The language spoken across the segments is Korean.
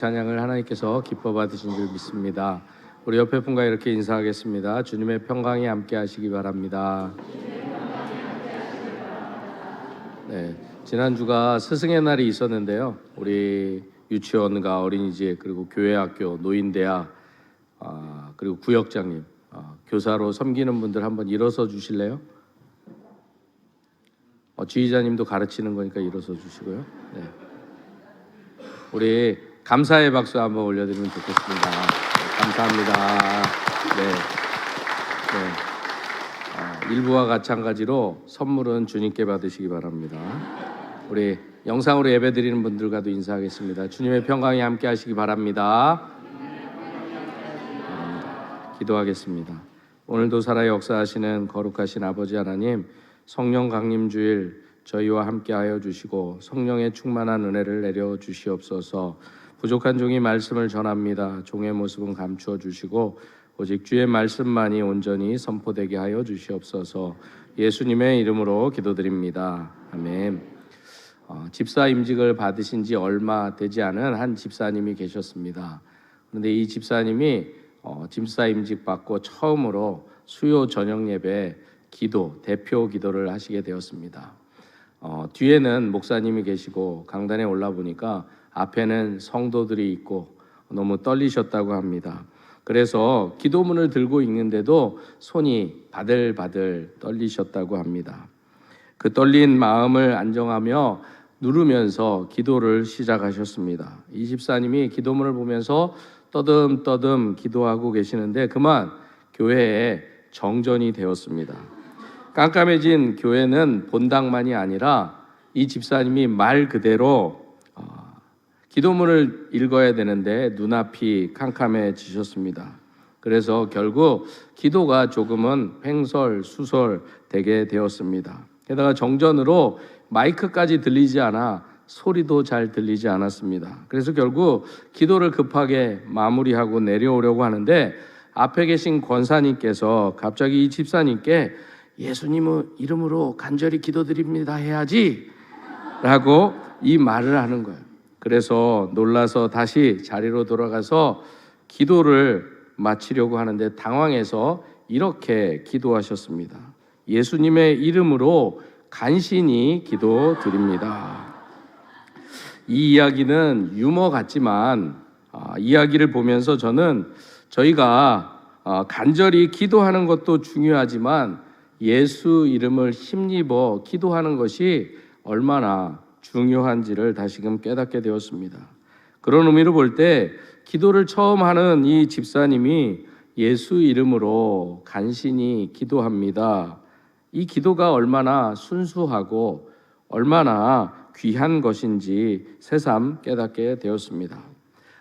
찬양을 하나님께서 기뻐 받으신 줄 믿습니다. 우리 옆에 분과 이렇게 인사하겠습니다. 주님의 평강이 함께 하시기 바랍니다. 네, 지난주가 스승의 날이 있었는데요. 우리 유치원과 어린이집 그리고 교회, 학교, 노인대학 그리고 구역장님, 교사로 섬기는 분들 한번 일어서 주실래요? 지휘자님도 가르치는 거니까 일어서 주시고요. 네. 우리 감사의 박수 한번 올려드리면 좋겠습니다. 감사합니다. 네. 일부와 마찬가지로 선물은 주님께 받으시기 바랍니다. 우리 영상으로 예배드리는 분들과도 인사하겠습니다. 주님의 평강이 함께 하시기 바랍니다. 기도하겠습니다. 오늘도 살아 역사하시는 거룩하신 아버지 하나님, 성령 강림 주일 저희와 함께하여 주시고 성령의 충만한 은혜를 내려 주시옵소서. 부족한 종이 말씀을 전합니다. 종의 모습은 감추어 주시고 오직 주의 말씀만이 온전히 선포되게 하여 주시옵소서. 예수님의 이름으로 기도드립니다. 아멘. 집사 임직을 받으신 지 얼마 되지 않은 한 집사님이 계셨습니다. 그런데 이 집사님이 집사 임직 받고 처음으로 수요 저녁 예배 대표 기도를 하시게 되었습니다. 뒤에는 목사님이 계시고 강단에 올라 보니까 앞에는 성도들이 있고 너무 떨리셨다고 합니다. 그래서 기도문을 들고 있는데도 손이 바들바들 떨리셨다고 합니다. 그 떨린 마음을 안정하며 누르면서 기도를 시작하셨습니다. 이 집사님이 기도문을 보면서 떠듬떠듬 기도하고 계시는데 그만 교회에 정전이 되었습니다. 깜깜해진 교회는 본당만이 아니라 이 집사님이 말 그대로 기도문을 읽어야 되는데 눈앞이 캄캄해지셨습니다. 그래서 결국 기도가 조금은 횡설수설되게 되었습니다. 게다가 정전으로 마이크까지 들리지 않아 소리도 잘 들리지 않았습니다. 그래서 결국 기도를 급하게 마무리하고 내려오려고 하는데 앞에 계신 권사님께서 갑자기 이 집사님께 예수님의 이름으로 간절히 기도드립니다 해야지 라고 이 말을 하는 거예요. 그래서 놀라서 다시 자리로 돌아가서 기도를 마치려고 하는데 당황해서 이렇게 기도하셨습니다. 예수님의 이름으로 간신히 기도드립니다. 이 이야기는 유머 같지만 이야기를 보면서 저는 저희가 간절히 기도하는 것도 중요하지만 예수 이름을 힘입어 기도하는 것이 얼마나 중요한지를 다시금 깨닫게 되었습니다. 그런 의미로 볼 때 기도를 처음 하는 이 집사님이 예수 이름으로 간신히 기도합니다. 이 기도가 얼마나 순수하고 얼마나 귀한 것인지 새삼 깨닫게 되었습니다.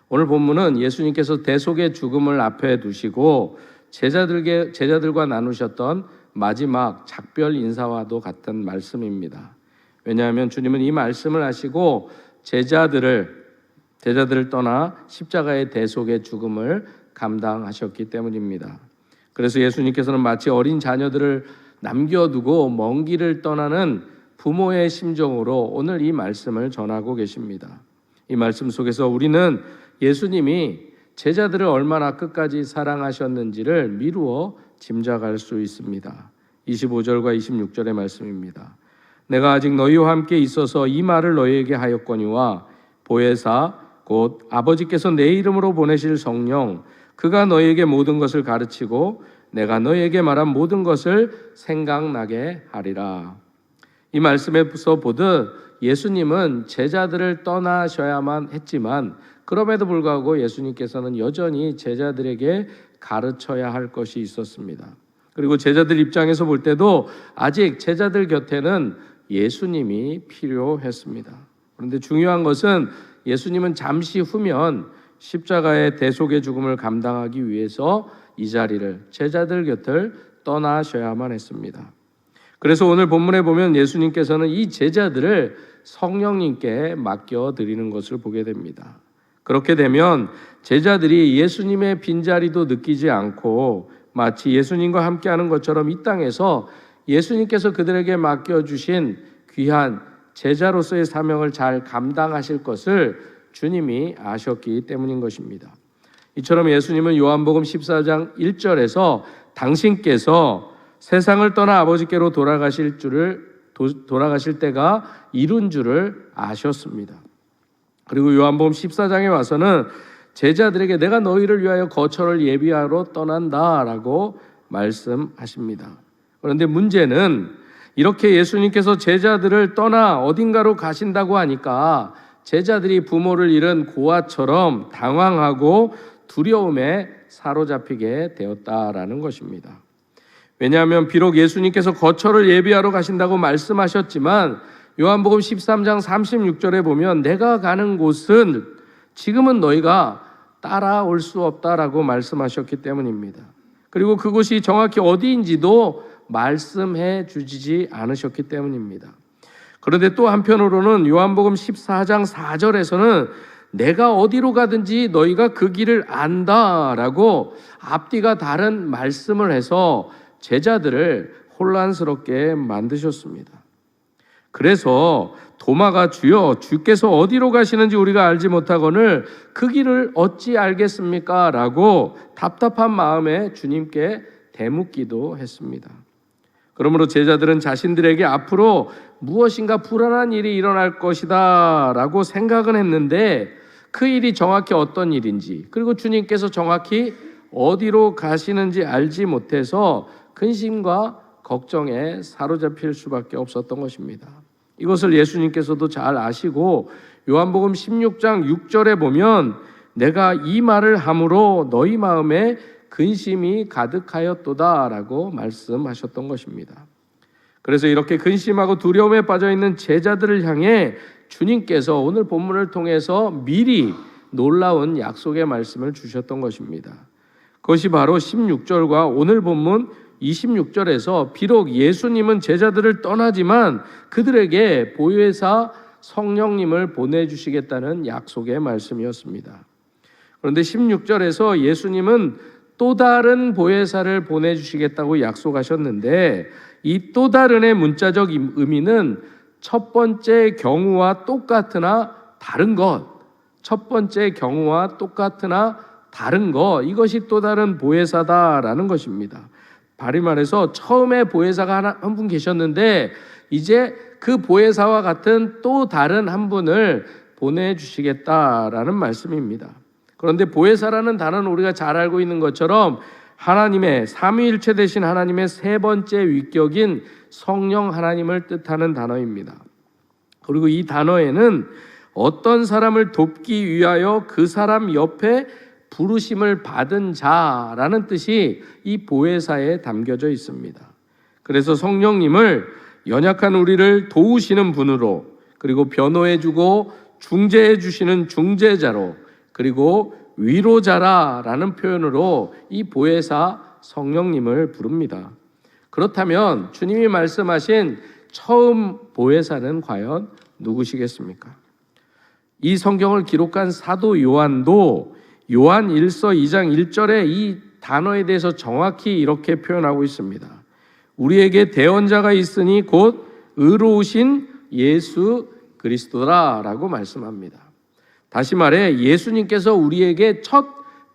오늘 본문은 예수님께서 대속의 죽음을 앞에 두시고 제자들과 나누셨던 마지막 작별 인사와도 같은 말씀입니다. 왜냐하면 주님은 이 말씀을 하시고 제자들을 떠나 십자가의 대속의 죽음을 감당하셨기 때문입니다. 그래서 예수님께서는 마치 어린 자녀들을 남겨두고 먼 길을 떠나는 부모의 심정으로 오늘 이 말씀을 전하고 계십니다. 이 말씀 속에서 우리는 예수님이 제자들을 얼마나 끝까지 사랑하셨는지를 미루어 짐작할 수 있습니다. 25절과 26절의 말씀입니다. 내가 아직 너희와 함께 있어서 이 말을 너희에게 하였거니와 보혜사 곧 아버지께서 내 이름으로 보내실 성령 그가 너희에게 모든 것을 가르치고 내가 너희에게 말한 모든 것을 생각나게 하리라. 이 말씀에서 보듯 예수님은 제자들을 떠나셔야만 했지만 그럼에도 불구하고 예수님께서는 여전히 제자들에게 가르쳐야 할 것이 있었습니다. 그리고 제자들 입장에서 볼 때도 아직 제자들 곁에는 예수님이 필요했습니다. 그런데 중요한 것은 예수님은 잠시 후면 십자가의 대속의 죽음을 감당하기 위해서 이 자리를 제자들 곁을 떠나셔야만 했습니다. 그래서 오늘 본문에 보면 예수님께서는 이 제자들을 성령님께 맡겨드리는 것을 보게 됩니다. 그렇게 되면 제자들이 예수님의 빈자리도 느끼지 않고 마치 예수님과 함께하는 것처럼 이 땅에서 예수님께서 그들에게 맡겨주신 귀한 제자로서의 사명을 잘 감당하실 것을 주님이 아셨기 때문인 것입니다. 이처럼 예수님은 요한복음 14장 1절에서 당신께서 세상을 떠나 아버지께로 돌아가실 때가 이룬 줄을 아셨습니다. 그리고 요한복음 14장에 와서는 제자들에게 내가 너희를 위하여 거처를 예비하러 떠난다라고 말씀하십니다. 그런데 문제는 이렇게 예수님께서 제자들을 떠나 어딘가로 가신다고 하니까 제자들이 부모를 잃은 고아처럼 당황하고 두려움에 사로잡히게 되었다라는 것입니다. 왜냐하면 비록 예수님께서 거처를 예비하러 가신다고 말씀하셨지만 요한복음 13장 36절에 보면 내가 가는 곳은 지금은 너희가 따라올 수 없다라고 말씀하셨기 때문입니다. 그리고 그곳이 정확히 어디인지도 말씀해 주지 않으셨기 때문입니다. 그런데 또 한편으로는 요한복음 14장 4절에서는 내가 어디로 가든지 너희가 그 길을 안다라고 앞뒤가 다른 말씀을 해서 제자들을 혼란스럽게 만드셨습니다. 그래서 도마가 주여 주께서 어디로 가시는지 우리가 알지 못하거늘 그 길을 어찌 알겠습니까? 라고 답답한 마음에 주님께 대묻기도 했습니다. 그러므로 제자들은 자신들에게 앞으로 무엇인가 불안한 일이 일어날 것이다 라고 생각은 했는데 그 일이 정확히 어떤 일인지 그리고 주님께서 정확히 어디로 가시는지 알지 못해서 근심과 걱정에 사로잡힐 수밖에 없었던 것입니다. 이것을 예수님께서도 잘 아시고 요한복음 16장 6절에 보면 내가 이 말을 함으로 너희 마음에 근심이 가득하였도다 라고 말씀하셨던 것입니다. 그래서 이렇게 근심하고 두려움에 빠져있는 제자들을 향해 주님께서 오늘 본문을 통해서 미리 놀라운 약속의 말씀을 주셨던 것입니다. 그것이 바로 16절과 오늘 본문 26절에서 비록 예수님은 제자들을 떠나지만 그들에게 보혜사 성령님을 보내주시겠다는 약속의 말씀이었습니다. 그런데 16절에서 예수님은 또 다른 보혜사를 보내주시겠다고 약속하셨는데 이 또 다른의 문자적 의미는 첫 번째 경우와 똑같으나 다른 것, 첫 번째 경우와 똑같으나 다른 것, 이것이 또 다른 보혜사다라는 것입니다. 바리 말해서 처음에 보혜사가 한 분 계셨는데 이제 그 보혜사와 같은 또 다른 한 분을 보내주시겠다라는 말씀입니다. 그런데 보혜사라는 단어는 우리가 잘 알고 있는 것처럼 하나님의 삼위일체 되신 하나님의 세 번째 위격인 성령 하나님을 뜻하는 단어입니다. 그리고 이 단어에는 어떤 사람을 돕기 위하여 그 사람 옆에 부르심을 받은 자라는 뜻이 이 보혜사에 담겨져 있습니다. 그래서 성령님을 연약한 우리를 도우시는 분으로, 그리고 변호해주고 중재해주시는 중재자로, 그리고 위로자라는 표현으로 이 보혜사 성령님을 부릅니다. 그렇다면 주님이 말씀하신 처음 보혜사는 과연 누구시겠습니까? 이 성경을 기록한 사도 요한도 요한 1서 2장 1절에 이 단어에 대해서 정확히 이렇게 표현하고 있습니다. 우리에게 대언자가 있으니 곧 의로우신 예수 그리스도라라고 말씀합니다. 다시 말해 예수님께서 우리에게 첫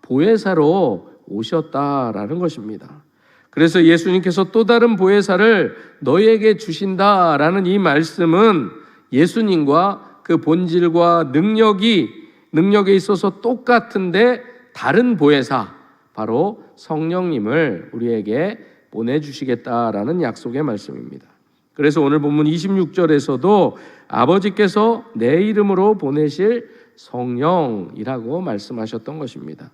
보혜사로 오셨다라는 것입니다. 그래서 예수님께서 또 다른 보혜사를 너희에게 주신다라는 이 말씀은 예수님과 그 본질과 능력에 있어서 똑같은데 다른 보혜사, 바로 성령님을 우리에게 보내주시겠다라는 약속의 말씀입니다. 그래서 오늘 본문 26절에서도 아버지께서 내 이름으로 보내실 성령이라고 말씀하셨던 것입니다.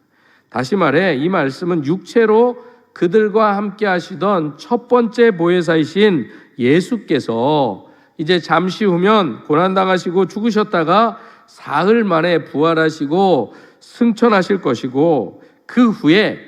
다시 말해 이 말씀은 육체로 그들과 함께 하시던 첫 번째 보혜사이신 예수께서 이제 잠시 후면 고난당하시고 죽으셨다가 사흘 만에 부활하시고 승천하실 것이고 그 후에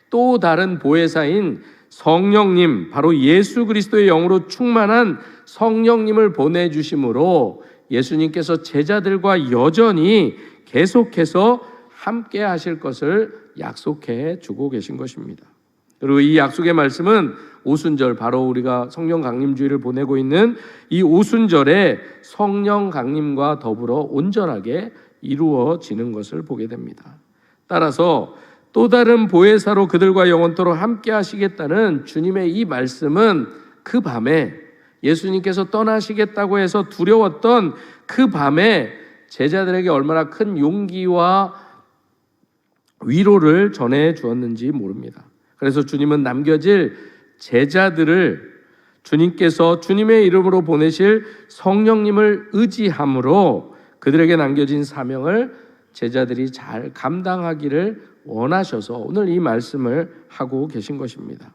또 다른 보혜사인 성령님, 바로 예수 그리스도의 영으로 충만한 성령님을 보내주심으로 예수님께서 제자들과 여전히 계속해서 함께 하실 것을 약속해 주고 계신 것입니다. 그리고 이 약속의 말씀은 오순절, 바로 우리가 성령 강림주의를 보내고 있는 이 오순절에 성령 강림과 더불어 온전하게 이루어지는 것을 보게 됩니다. 따라서 또 다른 보혜사로 그들과 영원토록 함께 하시겠다는 주님의 이 말씀은 그 밤에 예수님께서 떠나시겠다고 해서 두려웠던 그 밤에 제자들에게 얼마나 큰 용기와 위로를 전해 주었는지 모릅니다. 그래서 주님은 남겨질 제자들을 주님께서 주님의 이름으로 보내실 성령님을 의지함으로 그들에게 남겨진 사명을 제자들이 잘 감당하기를 원하셔서 오늘 이 말씀을 하고 계신 것입니다.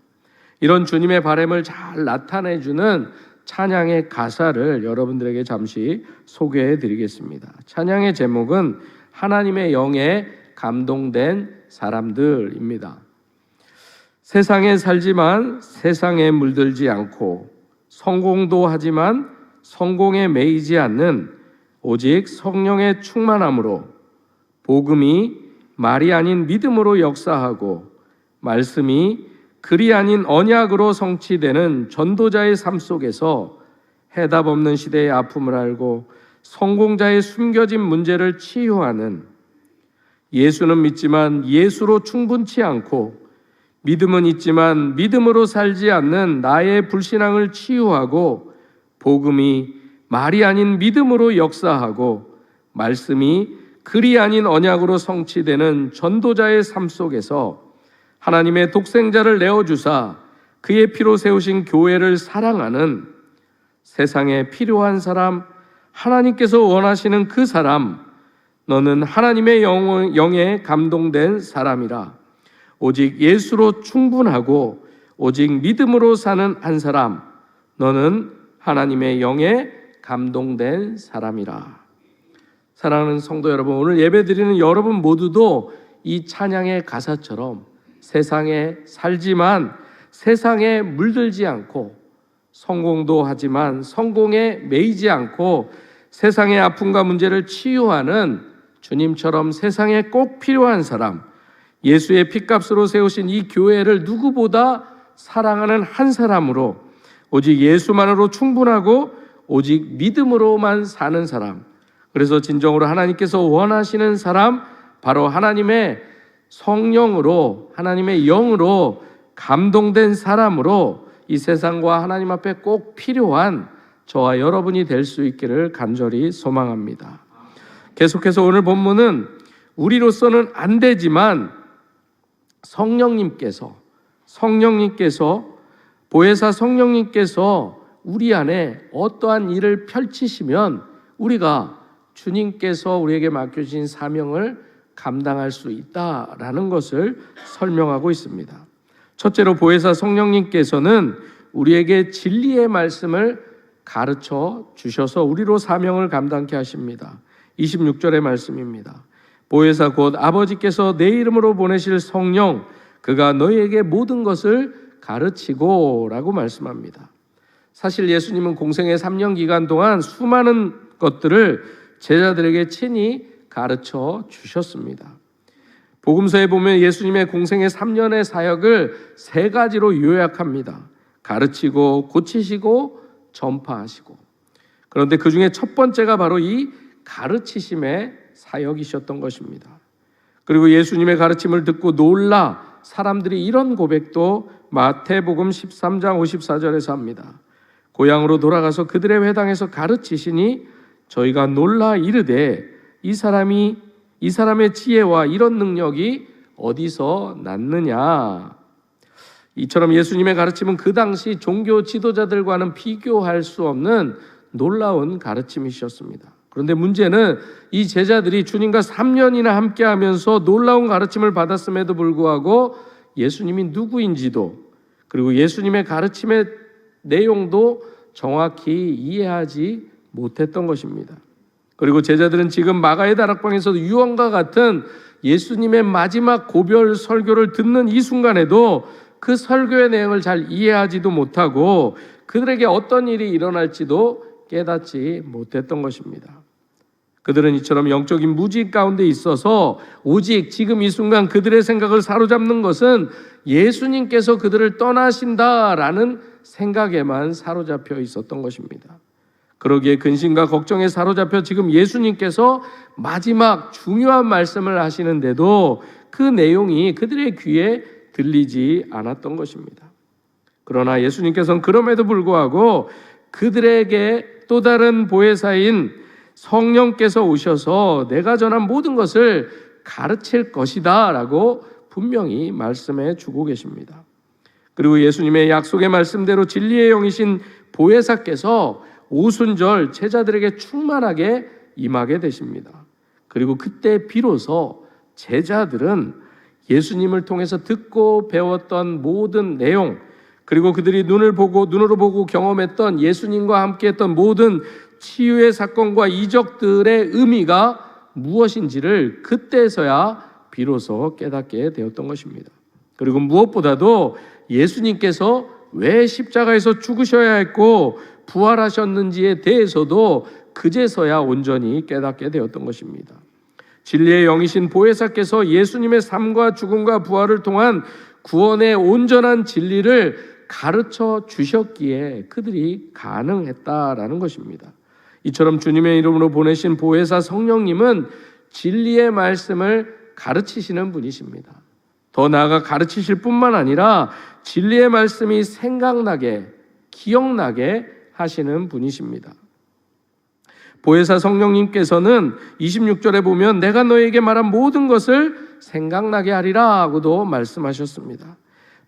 이런 주님의 바람을 잘 나타내주는 찬양의 가사를 여러분들에게 잠시 소개해 드리겠습니다. 찬양의 제목은 하나님의 영에 감동된 사람들입니다. 세상에 살지만 세상에 물들지 않고 성공도 하지만 성공에 매이지 않는 오직 성령의 충만함으로 복음이 말이 아닌 믿음으로 역사하고 말씀이 글이 아닌 언약으로 성취되는 전도자의 삶 속에서 해답 없는 시대의 아픔을 알고 성공자의 숨겨진 문제를 치유하는 예수는 믿지만 예수로 충분치 않고 믿음은 있지만 믿음으로 살지 않는 나의 불신앙을 치유하고 복음이 말이 아닌 믿음으로 역사하고 말씀이 글이 아닌 언약으로 성취되는 전도자의 삶 속에서 하나님의 독생자를 내어주사 그의 피로 세우신 교회를 사랑하는 세상에 필요한 사람, 하나님께서 원하시는 그 사람, 너는 하나님의 영에 감동된 사람이라. 오직 예수로 충분하고 오직 믿음으로 사는 한 사람, 너는 하나님의 영에 감동된 사람이라. 사랑하는 성도 여러분, 오늘 예배드리는 여러분 모두도 이 찬양의 가사처럼 세상에 살지만 세상에 물들지 않고 성공도 하지만 성공에 매이지 않고 세상의 아픔과 문제를 치유하는 주님처럼 세상에 꼭 필요한 사람, 예수의 핏값으로 세우신 이 교회를 누구보다 사랑하는 한 사람으로 오직 예수만으로 충분하고 오직 믿음으로만 사는 사람, 그래서 진정으로 하나님께서 원하시는 사람, 바로 하나님의 성령으로 하나님의 영으로 감동된 사람으로 이 세상과 하나님 앞에 꼭 필요한 저와 여러분이 될 수 있기를 간절히 소망합니다. 계속해서 오늘 본문은 우리로서는 안 되지만 성령님께서 보혜사 성령님께서 우리 안에 어떠한 일을 펼치시면 우리가 주님께서 우리에게 맡겨주신 사명을 감당할 수 있다라는 것을 설명하고 있습니다. 첫째로 보혜사 성령님께서는 우리에게 진리의 말씀을 가르쳐 주셔서 우리로 사명을 감당케 하십니다. 26절의 말씀입니다. 보혜사 곧 아버지께서 내 이름으로 보내실 성령, 그가 너희에게 모든 것을 가르치고 라고 말씀합니다. 사실 예수님은 공생의 3년 기간 동안 수많은 것들을 제자들에게 친히 가르쳐 주셨습니다. 복음서에 보면 예수님의 공생의 3년의 사역을 3가지로 요약합니다. 가르치고 고치시고 전파하시고. 그런데 그 중에 첫 번째가 바로 이 가르치심의 사역이셨던 것입니다. 그리고 예수님의 가르침을 듣고 놀라 사람들이 이런 고백도 마태복음 13장 54절에서 합니다. 고향으로 돌아가서 그들의 회당에서 가르치시니 저희가 놀라 이르되 이 사람의 지혜와 이런 능력이 어디서 났느냐. 이처럼 예수님의 가르침은 그 당시 종교 지도자들과는 비교할 수 없는 놀라운 가르침이셨습니다. 그런데 문제는 이 제자들이 주님과 3년이나 함께하면서 놀라운 가르침을 받았음에도 불구하고 예수님이 누구인지도 그리고 예수님의 가르침의 내용도 정확히 이해하지 못했던 것입니다. 그리고 제자들은 지금 마가의 다락방에서도 유언과 같은 예수님의 마지막 고별 설교를 듣는 이 순간에도 그 설교의 내용을 잘 이해하지도 못하고 그들에게 어떤 일이 일어날지도 깨닫지 못했던 것입니다. 그들은 이처럼 영적인 무지 가운데 있어서 오직 지금 이 순간 그들의 생각을 사로잡는 것은 예수님께서 그들을 떠나신다라는 생각에만 사로잡혀 있었던 것입니다. 그러기에 근심과 걱정에 사로잡혀 지금 예수님께서 마지막 중요한 말씀을 하시는데도 그 내용이 그들의 귀에 들리지 않았던 것입니다. 그러나 예수님께서는 그럼에도 불구하고 그들에게 또 다른 보혜사인 성령께서 오셔서 내가 전한 모든 것을 가르칠 것이다 라고 분명히 말씀해 주고 계십니다. 그리고 예수님의 약속의 말씀대로 진리의 영이신 보혜사께서 오순절 제자들에게 충만하게 임하게 되십니다. 그리고 그때 비로소 제자들은 예수님을 통해서 듣고 배웠던 모든 내용, 그리고 그들이 눈으로 보고 경험했던 예수님과 함께했던 모든 치유의 사건과 이적들의 의미가 무엇인지를 그때서야 비로소 깨닫게 되었던 것입니다. 그리고 무엇보다도 예수님께서 왜 십자가에서 죽으셔야 했고 부활하셨는지에 대해서도 그제서야 온전히 깨닫게 되었던 것입니다. 진리의 영이신 보혜사께서 예수님의 삶과 죽음과 부활을 통한 구원의 온전한 진리를 가르쳐 주셨기에 그들이 가능했다라는 것입니다. 이처럼 주님의 이름으로 보내신 보혜사 성령님은 진리의 말씀을 가르치시는 분이십니다. 더 나아가 가르치실 뿐만 아니라 진리의 말씀이 생각나게, 기억나게 하시는 분이십니다. 보혜사 성령님께서는 26절에 보면 내가 너에게 말한 모든 것을 생각나게 하리라 하고도 말씀하셨습니다.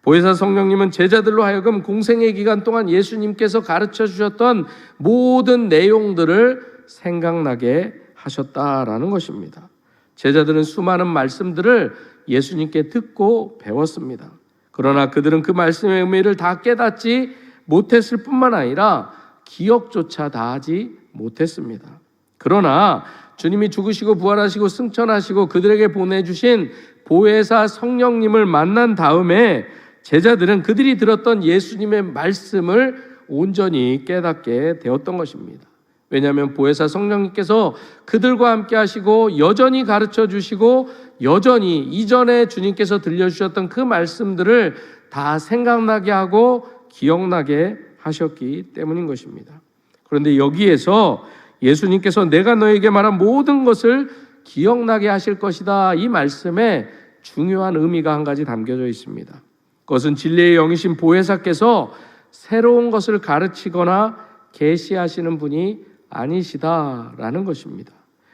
보혜사 성령님은 제자들로 하여금 공생의 기간 동안 예수님께서 가르쳐 주셨던 모든 내용들을 생각나게 하셨다라는 것입니다. 제자들은 수많은 말씀들을 예수님께 듣고 배웠습니다. 그러나 그들은 그 말씀의 의미를 다 깨닫지 못했을 뿐만 아니라 기억조차 다 하지 못했습니다. 그러나 주님이 죽으시고 부활하시고 승천하시고 그들에게 보내주신 보혜사 성령님을 만난 다음에 제자들은 그들이 들었던 예수님의 말씀을 온전히 깨닫게 되었던 것입니다. 왜냐하면 보혜사 성령님께서 그들과 함께 하시고 여전히 가르쳐 주시고 여전히 이전에 주님께서 들려주셨던 그 말씀들을 다 생각나게 하고 기억나게 하셨기 때문인 것입니다. 그런데 여기에서 예수님께서 내가 너에게 말한 모든 것을 기억나게 하실 것이다, 이 말씀에 중요한 의미가 한 가지 담겨져 있습니다. 그것은 진리의 영이신 보혜사께서 새로운 것을 가르치거나 계시하시는 분이 아니시다라는 것입니다.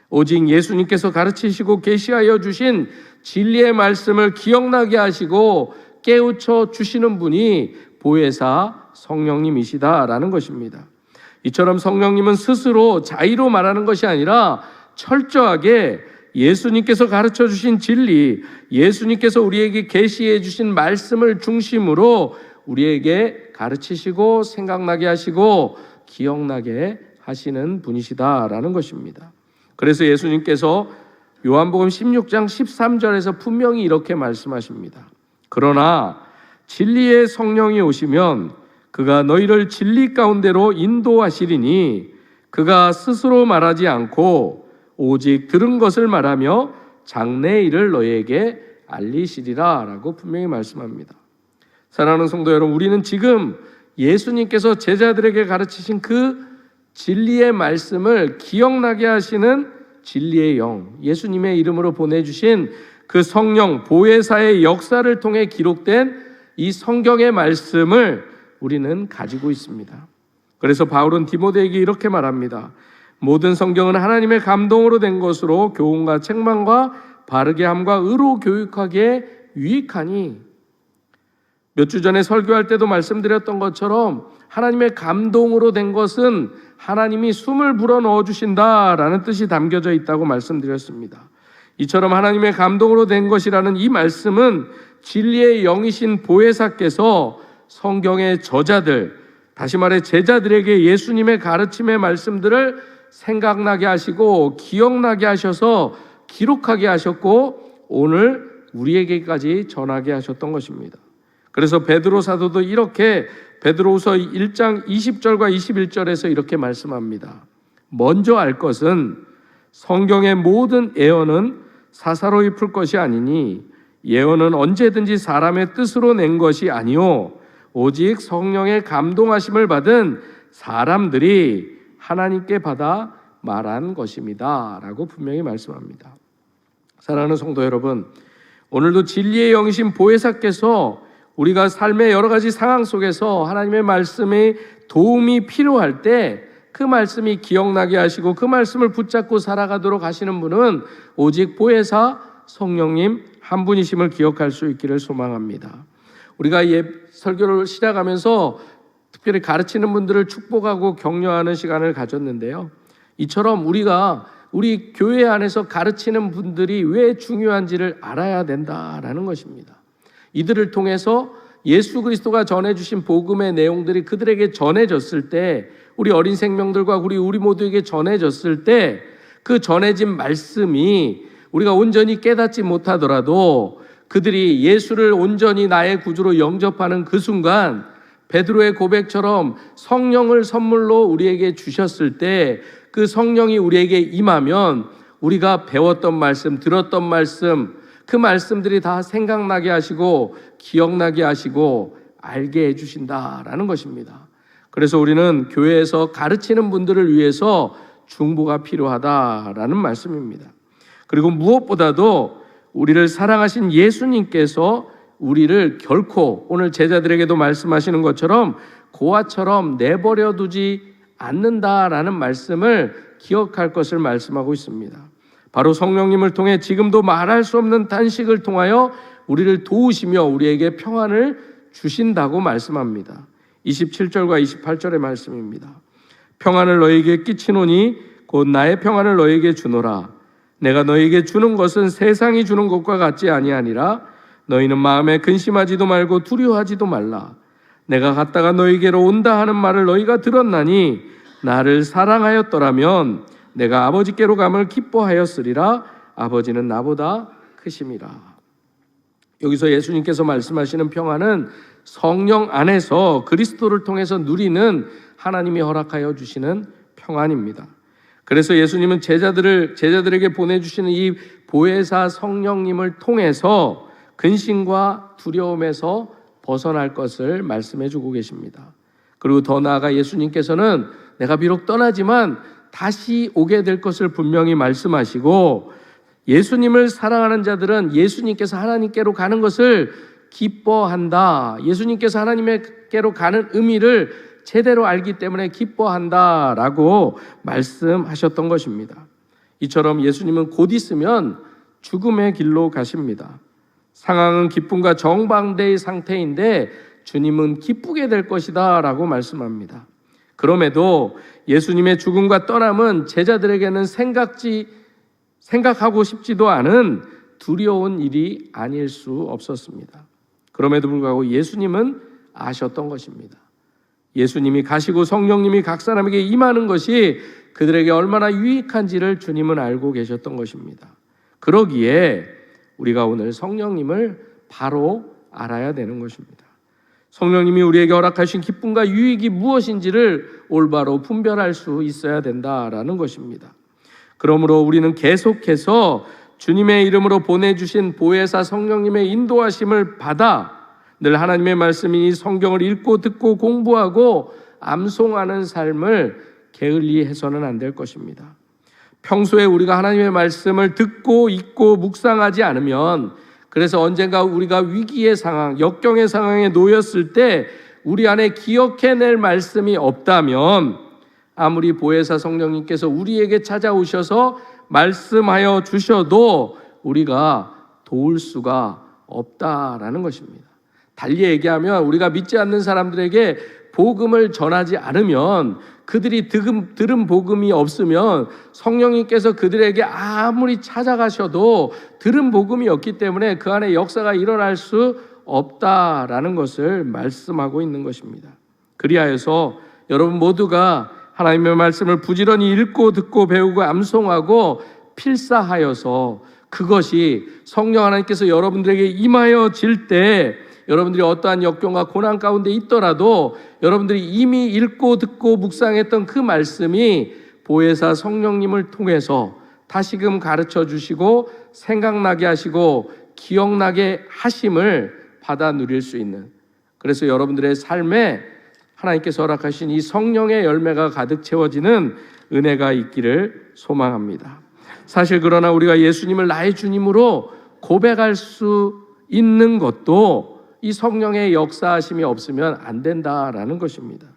오직 예수님께서 가르치시고 계시하여 주신 진리의 말씀을 기억나게 하시고 깨우쳐 주시는 분이 보혜사 성령님이시다라는 것입니다. 이처럼 성령님은 스스로 자의로 말하는 것이 아니라 철저하게 예수님께서 가르쳐 주신 진리, 예수님께서 우리에게 계시해 주신 말씀을 중심으로 우리에게 가르치시고 생각나게 하시고 기억나게 하시는 분이시다라는 것입니다. 그래서 예수님께서 요한복음 16장 13절에서 분명히 이렇게 말씀하십니다. 그러나 진리의 성령이 오시면 그가 너희를 진리 가운데로 인도하시리니 그가 스스로 말하지 않고 오직 들은 것을 말하며 장래의 일을 너희에게 알리시리라 라고 분명히 말씀합니다. 사랑하는 성도 여러분, 우리는 지금 예수님께서 제자들에게 가르치신 그 진리의 말씀을 기억나게 하시는 진리의 영, 예수님의 이름으로 보내주신 그 성령 보혜사의 역사를 통해 기록된 이 성경의 말씀을 우리는 가지고 있습니다. 그래서 바울은 디모데에게 이렇게 말합니다. 모든 성경은 하나님의 감동으로 된 것으로 교훈과 책망과 바르게 함과 의로 교육하기에 유익하니, 몇 주 전에 설교할 때도 말씀드렸던 것처럼 하나님의 감동으로 된 것은 하나님이 숨을 불어넣어 주신다라는 뜻이 담겨져 있다고 말씀드렸습니다. 이처럼 하나님의 감동으로 된 것이라는 이 말씀은 진리의 영이신 보혜사께서 성경의 저자들, 다시 말해 제자들에게 예수님의 가르침의 말씀들을 생각나게 하시고 기억나게 하셔서 기록하게 하셨고 오늘 우리에게까지 전하게 하셨던 것입니다. 그래서 베드로 사도도 이렇게 베드로후서 1장 20절과 21절에서 이렇게 말씀합니다. 먼저 알 것은 성경의 모든 예언은 사사로이 풀 것이 아니니 예언은 언제든지 사람의 뜻으로 낸 것이 아니요 오직 성령의 감동하심을 받은 사람들이 하나님께 받아 말한 것입니다 라고 분명히 말씀합니다. 사랑하는 성도 여러분, 오늘도 진리의 영이신 보혜사께서 우리가 삶의 여러 가지 상황 속에서 하나님의 말씀의 도움이 필요할 때 그 말씀이 기억나게 하시고 그 말씀을 붙잡고 살아가도록 하시는 분은 오직 보혜사 성령님 한 분이심을 기억할 수 있기를 소망합니다. 우리가 설교를 시작하면서 특별히 가르치는 분들을 축복하고 격려하는 시간을 가졌는데요, 이처럼 우리가 우리 교회 안에서 가르치는 분들이 왜 중요한지를 알아야 된다라는 것입니다. 이들을 통해서 예수 그리스도가 전해주신 복음의 내용들이 그들에게 전해졌을 때, 우리 어린 생명들과 우리 모두에게 전해졌을 때, 그 전해진 말씀이 우리가 온전히 깨닫지 못하더라도 그들이 예수를 온전히 나의 구주로 영접하는 그 순간 베드로의 고백처럼 성령을 선물로 우리에게 주셨을 때 그 성령이 우리에게 임하면 우리가 배웠던 말씀, 들었던 말씀, 그 말씀들이 다 생각나게 하시고 기억나게 하시고 알게 해주신다라는 것입니다. 그래서 우리는 교회에서 가르치는 분들을 위해서 중보가 필요하다라는 말씀입니다. 그리고 무엇보다도 우리를 사랑하신 예수님께서 우리를 결코 오늘 제자들에게도 말씀하시는 것처럼 고아처럼 내버려 두지 않는다라는 말씀을 기억할 것을 말씀하고 있습니다. 바로 성령님을 통해 지금도 말할 수 없는 탄식을 통하여 우리를 도우시며 우리에게 평안을 주신다고 말씀합니다. 27절과 28절의 말씀입니다. 평안을 너희에게 끼치노니 곧 나의 평안을 너희에게 주노라. 내가 너희에게 주는 것은 세상이 주는 것과 같지 아니하니라. 너희는 마음에 근심하지도 말고 두려워하지도 말라. 내가 갔다가 너희에게로 온다 하는 말을 너희가 들었나니 나를 사랑하였더라면 내가 아버지께로 감을 기뻐하였으리라. 아버지는 나보다 크심이라. 여기서 예수님께서 말씀하시는 평안은 성령 안에서 그리스도를 통해서 누리는 하나님이 허락하여 주시는 평안입니다. 그래서 예수님은 제자들에게 보내주시는 이 보혜사 성령님을 통해서 근심과 두려움에서 벗어날 것을 말씀해 주고 계십니다. 그리고 더 나아가 예수님께서는 내가 비록 떠나지만 다시 오게 될 것을 분명히 말씀하시고, 예수님을 사랑하는 자들은 예수님께서 하나님께로 가는 것을 기뻐한다. 예수님께서 하나님께로 가는 의미를 제대로 알기 때문에 기뻐한다라고 말씀하셨던 것입니다. 이처럼 예수님은 곧 있으면 죽음의 길로 가십니다. 상황은 기쁨과 정반대의 상태인데 주님은 기쁘게 될 것이다 라고 말씀합니다. 그럼에도 예수님의 죽음과 떠남은 제자들에게는 생각하고 싶지도 않은 두려운 일이 아닐 수 없었습니다. 그럼에도 불구하고 예수님은 아셨던 것입니다. 예수님이 가시고 성령님이 각 사람에게 임하는 것이 그들에게 얼마나 유익한지를 주님은 알고 계셨던 것입니다. 그러기에 우리가 오늘 성령님을 바로 알아야 되는 것입니다. 성령님이 우리에게 허락하신 기쁨과 유익이 무엇인지를 올바로 분별할 수 있어야 된다라는 것입니다. 그러므로 우리는 계속해서 주님의 이름으로 보내주신 보혜사 성령님의 인도하심을 받아 늘 하나님의 말씀이니 성경을 읽고 듣고 공부하고 암송하는 삶을 게을리 해서는 안 될 것입니다. 평소에 우리가 하나님의 말씀을 듣고 읽고 묵상하지 않으면, 그래서 언젠가 우리가 위기의 상황, 역경의 상황에 놓였을 때 우리 안에 기억해낼 말씀이 없다면 아무리 보혜사 성령님께서 우리에게 찾아오셔서 말씀하여 주셔도 우리가 도울 수가 없다라는 것입니다. 달리 얘기하면 우리가 믿지 않는 사람들에게 복음을 전하지 않으면, 그들이 들은 복음이 없으면 성령님께서 그들에게 아무리 찾아가셔도 들은 복음이 없기 때문에 그 안에 역사가 일어날 수 없다라는 것을 말씀하고 있는 것입니다. 그리하여서 여러분 모두가 하나님의 말씀을 부지런히 읽고 듣고 배우고 암송하고 필사하여서 그것이 성령 하나님께서 여러분들에게 임하여질 때 여러분들이 어떠한 역경과 고난 가운데 있더라도 여러분들이 이미 읽고 듣고 묵상했던 그 말씀이 보혜사 성령님을 통해서 다시금 가르쳐 주시고 생각나게 하시고 기억나게 하심을 받아 누릴 수 있는, 그래서 여러분들의 삶에 하나님께서 허락하신 이 성령의 열매가 가득 채워지는 은혜가 있기를 소망합니다. 사실 그러나 우리가 예수님을 나의 주님으로 고백할 수 있는 것도 이 성령의 역사하심이 없으면 안 된다라는 것입니다.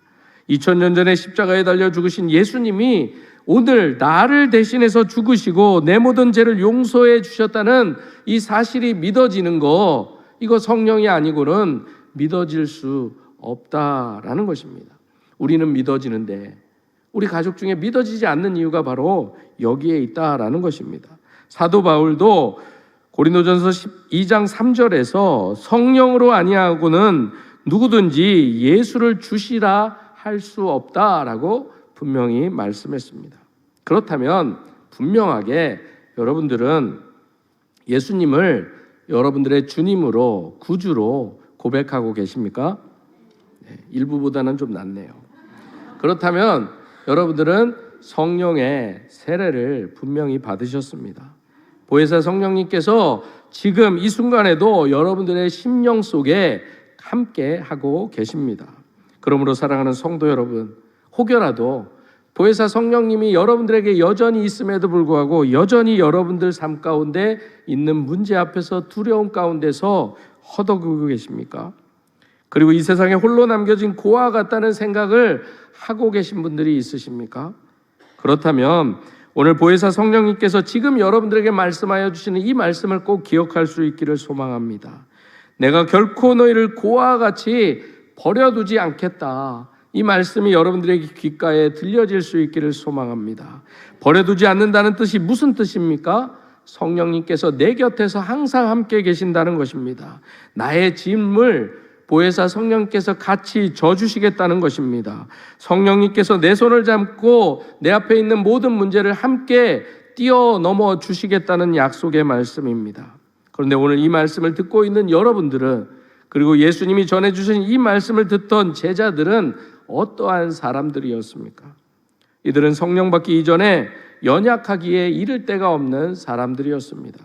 2000년 전에 십자가에 달려 죽으신 예수님이 오늘 나를 대신해서 죽으시고 내 모든 죄를 용서해 주셨다는 이 사실이 믿어지는 거, 이거 성령이 아니고는 믿어질 수 없다라는 것입니다. 우리는 믿어지는데 우리 가족 중에 믿어지지 않는 이유가 바로 여기에 있다라는 것입니다. 사도 바울도 고린도전서 12장 3절에서 성령으로 아니하고는 누구든지 예수를 주시라 할 수 없다라고 분명히 말씀했습니다. 그렇다면 분명하게 여러분들은 예수님을 여러분들의 주님으로, 구주로 고백하고 계십니까? 네, 일부보다는 좀 낫네요. 그렇다면 여러분들은 성령의 세례를 분명히 받으셨습니다. 보혜사 성령님께서 지금 이 순간에도 여러분들의 심령 속에 함께 하고 계십니다. 그러므로 사랑하는 성도 여러분, 혹여라도 보혜사 성령님이 여러분들에게 여전히 있음에도 불구하고 여전히 여러분들 삶 가운데 있는 문제 앞에서 두려움 가운데서 허덕이고 계십니까? 그리고 이 세상에 홀로 남겨진 고아 같다는 생각을 하고 계신 분들이 있으십니까? 그렇다면 오늘 보혜사 성령님께서 지금 여러분들에게 말씀하여 주시는 이 말씀을 꼭 기억할 수 있기를 소망합니다. 내가 결코 너희를 고아와 같이 버려두지 않겠다. 이 말씀이 여러분들에게 귓가에 들려질 수 있기를 소망합니다. 버려두지 않는다는 뜻이 무슨 뜻입니까? 성령님께서 내 곁에서 항상 함께 계신다는 것입니다. 나의 짐을 보혜사 성령님께서 같이 져주시겠다는 것입니다. 성령님께서 내 손을 잡고 내 앞에 있는 모든 문제를 함께 뛰어넘어 주시겠다는 약속의 말씀입니다. 그런데 오늘 이 말씀을 듣고 있는 여러분들은, 그리고 예수님이 전해주신 이 말씀을 듣던 제자들은 어떠한 사람들이었습니까? 이들은 성령 받기 이전에 연약하기에 이를 데가 없는 사람들이었습니다.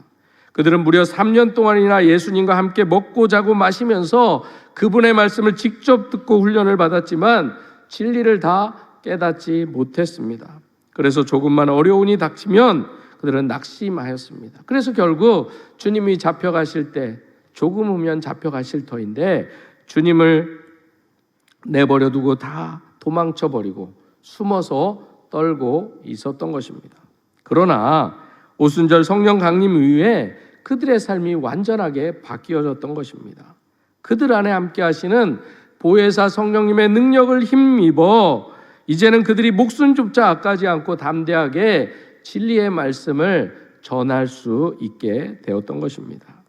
그들은 무려 3년 동안이나 예수님과 함께 먹고 자고 마시면서 그분의 말씀을 직접 듣고 훈련을 받았지만 진리를 다 깨닫지 못했습니다. 그래서 조금만 어려움이 닥치면 그들은 낙심하였습니다. 그래서 결국 주님이 잡혀가실 때, 조금 후면 잡혀가실 터인데 주님을 내버려 두고 다 도망쳐버리고 숨어서 떨고 있었던 것입니다. 그러나 오순절 성령 강림 이후에 그들의 삶이 완전하게 바뀌어졌던 것입니다. 그들 안에 함께 하시는 보혜사 성령님의 능력을 힘입어 이제는 그들이 목숨 줍자 악하지 않고 담대하게 진리의 말씀을 전할 수 있게 되었던 것입니다.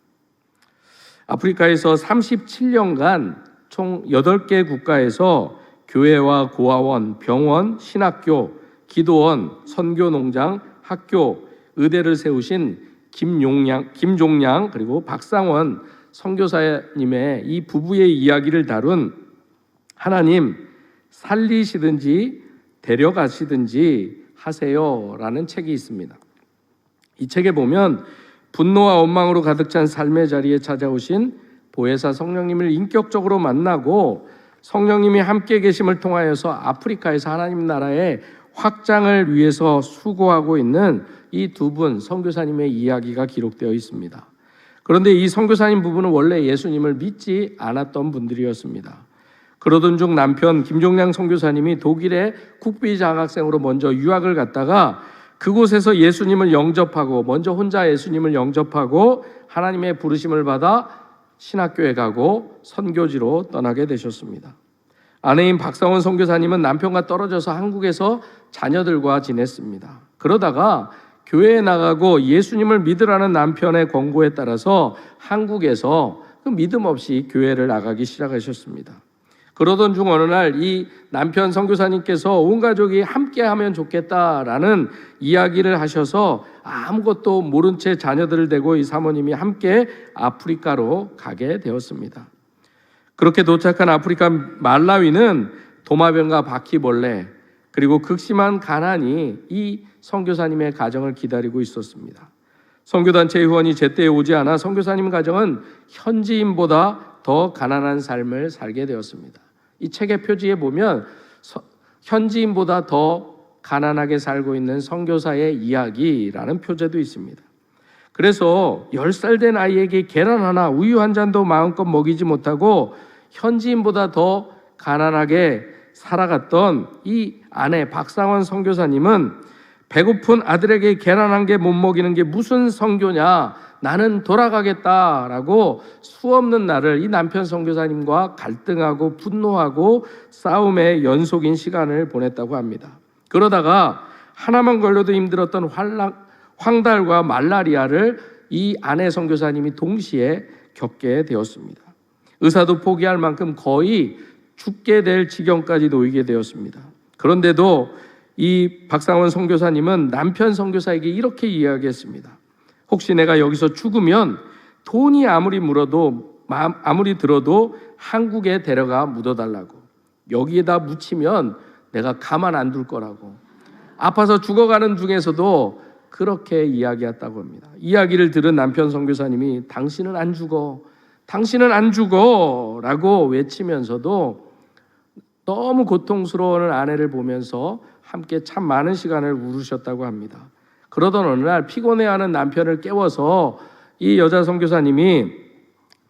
아프리카에서 37년간 총 8개 국가에서 교회와 고아원, 병원, 신학교, 기도원, 선교농장, 학교, 의대를 세우신 김종량 그리고 박상원 선교사님의 이 부부의 이야기를 다룬 하나님 살리시든지 데려가시든지 하세요라는 책이 있습니다. 이 책에 보면 분노와 원망으로 가득 찬 삶의 자리에 찾아오신 보혜사 성령님을 인격적으로 만나고 성령님이 함께 계심을 통하여서 아프리카에서 하나님 나라의 확장을 위해서 수고하고 있는 이 두 분 선교사님의 이야기가 기록되어 있습니다. 그런데 이 선교사님 부부는 원래 예수님을 믿지 않았던 분들이었습니다. 그러던 중 남편 김종량 선교사님이 독일에 국비 장학생으로 먼저 유학을 갔다가 그곳에서 예수님을 영접하고 먼저 혼자 예수님을 영접하고 하나님의 부르심을 받아 신학교에 가고 선교지로 떠나게 되셨습니다. 아내인 박상원 선교사님은 남편과 떨어져서 한국에서 자녀들과 지냈습니다. 그러다가 교회에 나가고 예수님을 믿으라는 남편의 권고에 따라서 한국에서 그 믿음 없이 교회를 나가기 시작하셨습니다. 그러던 중 어느 날 이 남편 선교사님께서 온 가족이 함께하면 좋겠다라는 이야기를 하셔서 아무것도 모른 채 자녀들을 데리고 이 사모님이 함께 아프리카로 가게 되었습니다. 그렇게 도착한 아프리카 말라위는 도마뱀과 바퀴벌레 그리고 극심한 가난이 이 선교사님의 가정을 기다리고 있었습니다. 선교단체 후원이 제때에 오지 않아 선교사님 가정은 현지인보다 더 가난한 삶을 살게 되었습니다. 이 책의 표지에 보면 현지인보다 더 가난하게 살고 있는 선교사의 이야기라는 표제도 있습니다. 그래서 10살 된 아이에게 계란 하나, 우유 한 잔도 마음껏 먹이지 못하고 현지인보다 더 가난하게 살아갔던 이 아내 박상원 선교사님은 배고픈 아들에게 계란 한 개 못 먹이는 게 무슨 선교냐, 나는 돌아가겠다라고 수없는 날을 이 남편 선교사님과 갈등하고 분노하고 싸움의 연속인 시간을 보냈다고 합니다. 그러다가 하나만 걸려도 힘들었던 황달과 말라리아를 이 아내 선교사님이 동시에 겪게 되었습니다. 의사도 포기할 만큼 거의 죽게 될 지경까지 놓이게 되었습니다. 그런데도 이 박상원 선교사님은 남편 선교사에게 이렇게 이야기했습니다. 혹시 내가 여기서 죽으면 돈이 아무리 들어도 한국에 데려가 묻어달라고, 여기에다 묻히면 내가 가만 안 둘 거라고. 아파서 죽어가는 중에서도 그렇게 이야기했다고 합니다. 이야기를 들은 남편 선교사님이 당신은 안 죽어, 당신은 안 죽어 라고 외치면서도 너무 고통스러워하는 아내를 보면서 함께 참 많은 시간을 울으셨다고 합니다. 그러던 어느 날 피곤해하는 남편을 깨워서 이 여자 선교사님이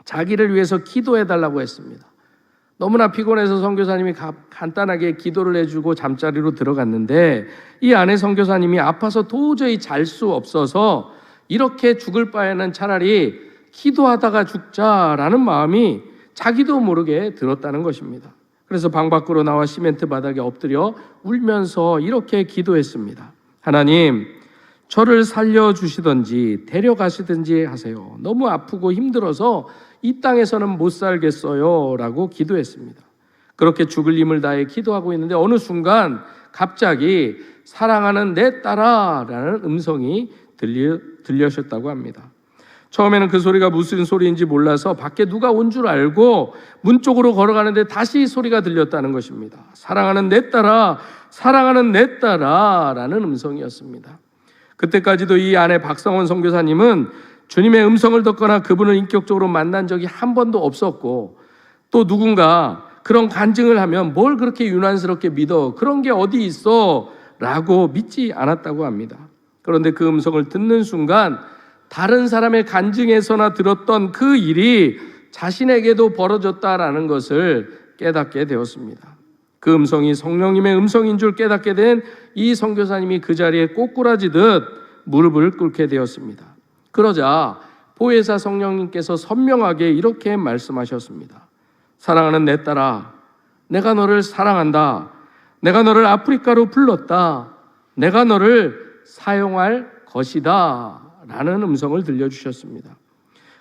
자기를 위해서 기도해달라고 했습니다. 너무나 피곤해서 선교사님이 간단하게 기도를 해주고 잠자리로 들어갔는데 이 아내 선교사님이 아파서 도저히 잘 수 없어서 이렇게 죽을 바에는 차라리 기도하다가 죽자라는 마음이 자기도 모르게 들었다는 것입니다. 그래서 방 밖으로 나와 시멘트 바닥에 엎드려 울면서 이렇게 기도했습니다. 하나님, 저를 살려주시든지 데려가시든지 하세요. 너무 아프고 힘들어서 이 땅에서는 못 살겠어요 라고 기도했습니다. 그렇게 죽을 힘을 다해 기도하고 있는데 어느 순간 갑자기 사랑하는 내 딸아 라는 음성이 들려셨다고 합니다. 처음에는 그 소리가 무슨 소리인지 몰라서 밖에 누가 온 줄 알고 문 쪽으로 걸어가는데 다시 소리가 들렸다는 것입니다. 사랑하는 내 딸아, 사랑하는 내 딸아 라는 음성이었습니다. 그때까지도 이 아내 박상원 선교사님은 주님의 음성을 듣거나 그분을 인격적으로 만난 적이 한 번도 없었고, 또 누군가 그런 간증을 하면 뭘 그렇게 유난스럽게 믿어, 그런 게 어디 있어 라고 믿지 않았다고 합니다. 그런데 그 음성을 듣는 순간 다른 사람의 간증에서나 들었던 그 일이 자신에게도 벌어졌다라는 것을 깨닫게 되었습니다. 그 음성이 성령님의 음성인 줄 깨닫게 된 이 선교사님이 그 자리에 꼬꾸라지듯 무릎을 꿇게 되었습니다. 그러자 보혜사 성령님께서 선명하게 이렇게 말씀하셨습니다. 사랑하는 내 딸아, 내가 너를 사랑한다. 내가 너를 아프리카로 불렀다. 내가 너를 사용할 것이다 라는 음성을 들려주셨습니다.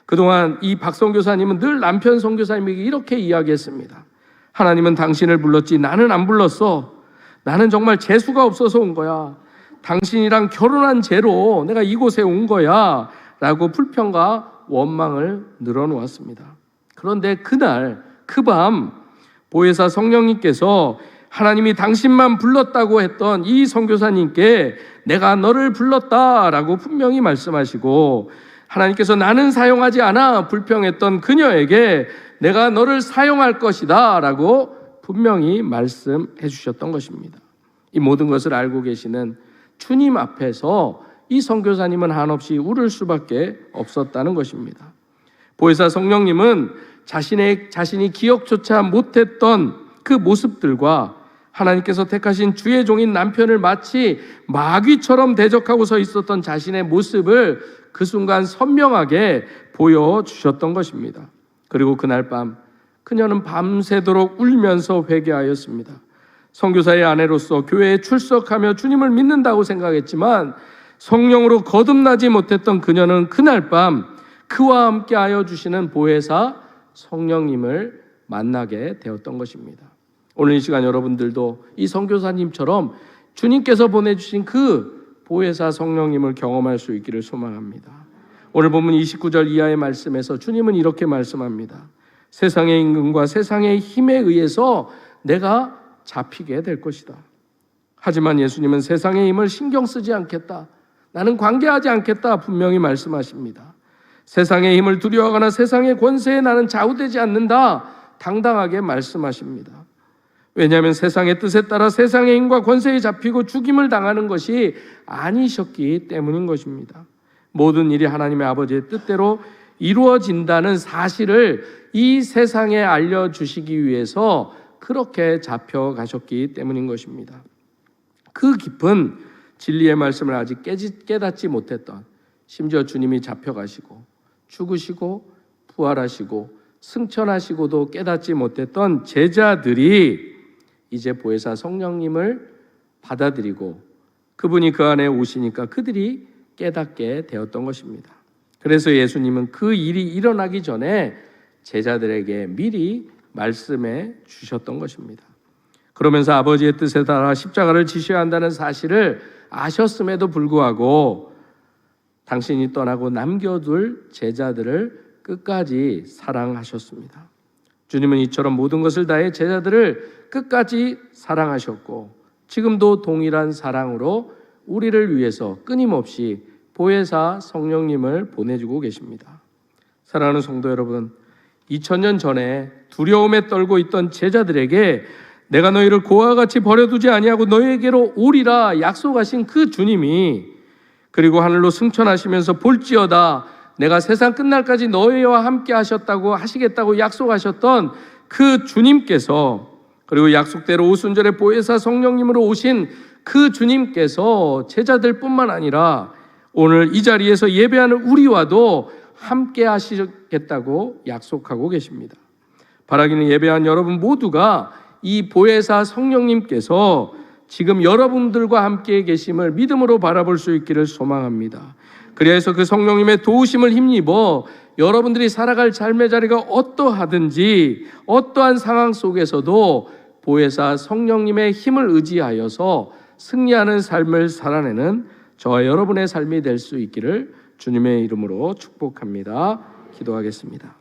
그동안 이 박 선교사님은 늘 남편 선교사님에게 이렇게 이야기했습니다. 하나님은 당신을 불렀지 나는 안 불렀어. 나는 정말 재수가 없어서 온 거야. 당신이랑 결혼한 죄로 내가 이곳에 온 거야 라고 불평과 원망을 늘어놓았습니다. 그런데 그날 그 밤 보혜사 성령님께서 하나님이 당신만 불렀다고 했던 이 선교사님께 내가 너를 불렀다라고 분명히 말씀하시고, 하나님께서 나는 사용하지 않아 불평했던 그녀에게 내가 너를 사용할 것이다 라고 분명히 말씀해 주셨던 것입니다. 이 모든 것을 알고 계시는 주님 앞에서 이 선교사님은 한없이 울을 수밖에 없었다는 것입니다. 보혜사 성령님은 자신이 기억조차 못했던 그 모습들과 하나님께서 택하신 주의 종인 남편을 마치 마귀처럼 대적하고 서 있었던 자신의 모습을 그 순간 선명하게 보여주셨던 것입니다. 그리고 그날 밤 그녀는 밤새도록 울면서 회개하였습니다. 선교사의 아내로서 교회에 출석하며 주님을 믿는다고 생각했지만 성령으로 거듭나지 못했던 그녀는 그날 밤 그와 함께하여 주시는 보혜사 성령님을 만나게 되었던 것입니다. 오늘 이 시간 여러분들도 이 선교사님처럼 주님께서 보내주신 그 보혜사 성령님을 경험할 수 있기를 소망합니다. 오늘 본문 29절 이하의 말씀에서 주님은 이렇게 말씀합니다. 세상의 임금과 세상의 힘에 의해서 내가 잡히게 될 것이다. 하지만 예수님은 세상의 힘을 신경 쓰지 않겠다. 나는 관계하지 않겠다 분명히 말씀하십니다. 세상의 힘을 두려워하거나 세상의 권세에 나는 좌우되지 않는다 당당하게 말씀하십니다. 왜냐하면 세상의 뜻에 따라 세상의 힘과 권세에 잡히고 죽임을 당하는 것이 아니셨기 때문인 것입니다. 모든 일이 하나님의 아버지의 뜻대로 이루어진다는 사실을 이 세상에 알려주시기 위해서 그렇게 잡혀가셨기 때문인 것입니다. 그 깊은 진리의 말씀을 아직 깨닫지 못했던, 심지어 주님이 잡혀가시고 죽으시고 부활하시고 승천하시고도 깨닫지 못했던 제자들이 이제 보혜사 성령님을 받아들이고 그분이 그 안에 오시니까 그들이 깨닫게 되었던 것입니다. 그래서 예수님은 그 일이 일어나기 전에 제자들에게 미리 말씀해 주셨던 것입니다. 그러면서 아버지의 뜻에 따라 십자가를 지셔야 한다는 사실을 아셨음에도 불구하고 당신이 떠나고 남겨둘 제자들을 끝까지 사랑하셨습니다. 주님은 이처럼 모든 것을 다해 제자들을 끝까지 사랑하셨고 지금도 동일한 사랑으로 우리를 위해서 끊임없이 보혜사 성령님을 보내주고 계십니다. 사랑하는 성도 여러분, 2000년 전에 두려움에 떨고 있던 제자들에게 내가 너희를 고아와 같이 버려두지 아니하고 너희에게로 오리라 약속하신 그 주님이, 그리고 하늘로 승천하시면서 볼지어다 내가 세상 끝날까지 너희와 함께 하시겠다고 약속하셨던 그 주님께서, 그리고 약속대로 오순절에 보혜사 성령님으로 오신 그 주님께서 제자들뿐만 아니라 오늘 이 자리에서 예배하는 우리와도 함께 하시겠다고 약속하고 계십니다. 바라기는 예배한 여러분 모두가 이 보혜사 성령님께서 지금 여러분들과 함께 계심을 믿음으로 바라볼 수 있기를 소망합니다. 그래서 그 성령님의 도우심을 힘입어 여러분들이 살아갈 삶의 자리가 어떠하든지 어떠한 상황 속에서도 보혜사 성령님의 힘을 의지하여서 승리하는 삶을 살아내는 저와 여러분의 삶이 될 수 있기를 주님의 이름으로 축복합니다. 기도하겠습니다.